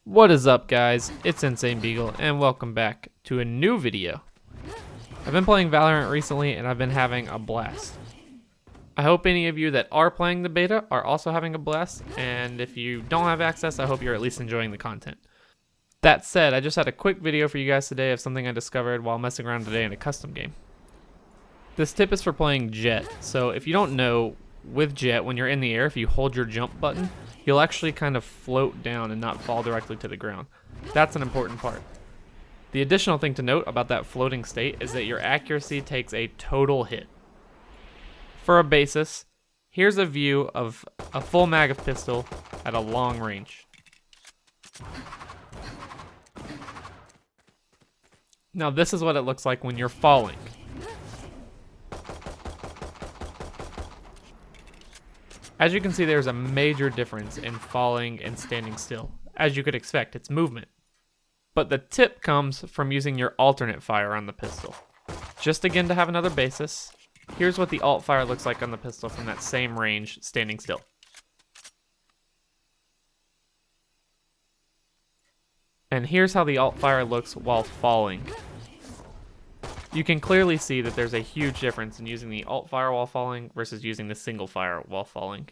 What is up, guys? It's Insane Beagle and welcome back to a new video. I've been playing Valorant recently and I've been having a blast. I hope any of you that are playing the beta are also having a blast, and if you don't have access, I hope you're at least enjoying the content. That said, I just had a quick video for you guys today of something I discovered while messing around today in a custom game. This tip is for playing Jett, so if you don't know, with Jett, when you're in the air, if you hold your jump button, you'll actually kind of float down and not fall directly to the ground. That's an important part. The additional thing to note about that floating state is that your accuracy takes a total hit. For a basis, here's a view of a full mag of pistol at a long range. Now this is what it looks like when you're falling. As you can see, there's a major difference in falling and standing still. As you could expect, it's movement. But the tip comes from using your alternate fire on the pistol. Just again to have another basis, here's what the alt fire looks like on the pistol from that same range, standing still. And here's how the alt fire looks while falling. You can clearly see that there's a huge difference in using the alt fire while falling versus using the single fire while falling.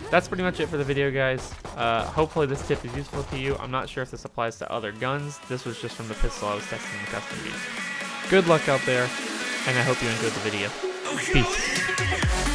That's pretty much it for the video, guys. Hopefully this tip is useful to you. I'm not sure if this applies to other guns. This was just from the pistol I was testing in custom games. Good luck out there, and I hope you enjoyed the video. Peace.